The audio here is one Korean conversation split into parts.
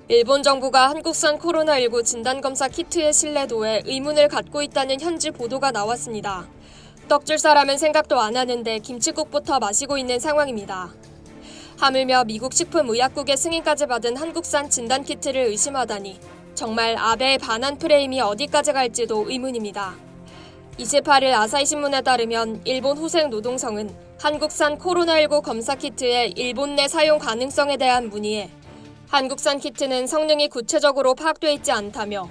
일본 정부가 한국산 코로나19 진단검사 키트의 신뢰도에 의문을 갖고 있다는 현지 보도가 나왔습니다. 떡줄 사람은 생각도 안 하는데 김칫국부터 마시고 있는 상황입니다. 하물며 미국 식품의약국의 승인까지 받은 한국산 진단키트를 의심하다니 정말 아베의 반환 프레임이 어디까지 갈지도 의문입니다. 28일 아사히신문에 따르면 일본 후생노동성은 한국산 코로나19 검사키트의 일본 내 사용 가능성에 대한 문의에 한국산 키트는 성능이 구체적으로 파악돼 있지 않다며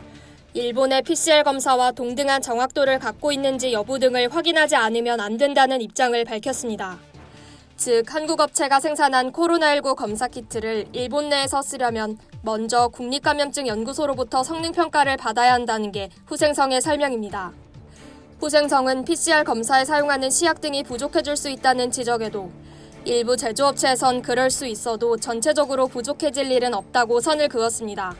일본의 PCR 검사와 동등한 정확도를 갖고 있는지 여부 등을 확인하지 않으면 안 된다는 입장을 밝혔습니다. 즉, 한국 업체가 생산한 코로나19 검사 키트를 일본 내에서 쓰려면 먼저 국립감염증연구소로부터 성능평가를 받아야 한다는 게 후생성의 설명입니다. 후생성은 PCR 검사에 사용하는 시약 등이 부족해질 수 있다는 지적에도 일부 제조업체에선 그럴 수 있어도 전체적으로 부족해질 일은 없다고 선을 그었습니다.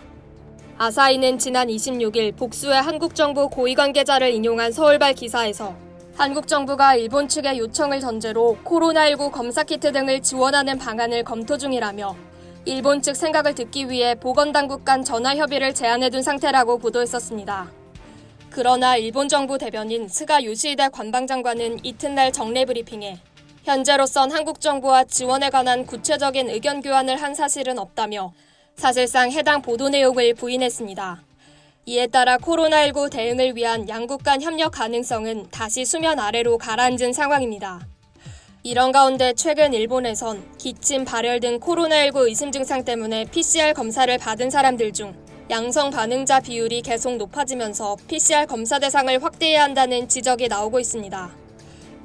아사히는 지난 26일 복수의 한국 정부 고위 관계자를 인용한 서울발 기사에서 한국 정부가 일본 측의 요청을 전제로 코로나19 검사키트 등을 지원하는 방안을 검토 중이라며 일본 측 생각을 듣기 위해 보건당국 간 전화 협의를 제안해둔 상태라고 보도했었습니다. 그러나 일본 정부 대변인 스가 요시히데 관방장관은 이튿날 정례 브리핑에 현재로선 한국 정부와 지원에 관한 구체적인 의견 교환을 한 사실은 없다며 사실상 해당 보도 내용을 부인했습니다. 이에 따라 코로나19 대응을 위한 양국 간 협력 가능성은 다시 수면 아래로 가라앉은 상황입니다. 이런 가운데 최근 일본에선 기침, 발열 등 코로나19 의심 증상 때문에 PCR 검사를 받은 사람들 중 양성 반응자 비율이 계속 높아지면서 PCR 검사 대상을 확대해야 한다는 지적이 나오고 있습니다.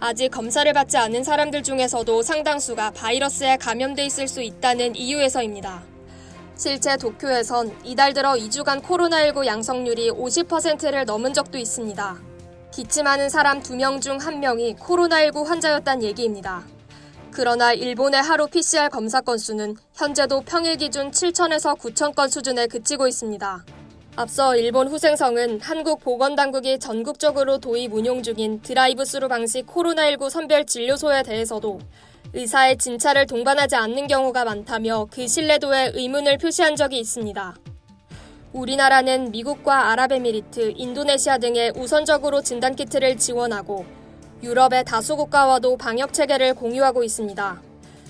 아직 검사를 받지 않은 사람들 중에서도 상당수가 바이러스에 감염돼 있을 수 있다는 이유에서입니다. 실제 도쿄에선 이달 들어 2주간 코로나19 양성률이 50%를 넘은 적도 있습니다. 기침하는 사람 2명 중 1명이 코로나19 환자였단 얘기입니다. 그러나 일본의 하루 PCR 검사 건수는 현재도 평일 기준 7,000에서 9,000건 수준에 그치고 있습니다. 앞서 일본 후생성은 한국 보건당국이 전국적으로 도입 운용 중인 드라이브스루 방식 코로나19 선별 진료소에 대해서도 의사의 진찰을 동반하지 않는 경우가 많다며 그 신뢰도에 의문을 표시한 적이 있습니다. 우리나라는 미국과 아랍에미리트, 인도네시아 등에 우선적으로 진단키트를 지원하고 유럽의 다수 국가와도 방역체계를 공유하고 있습니다.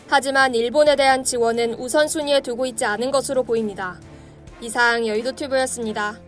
하지만 일본에 대한 지원은 우선순위에 두고 있지 않은 것으로 보입니다. 이상 여의도튜브였습니다.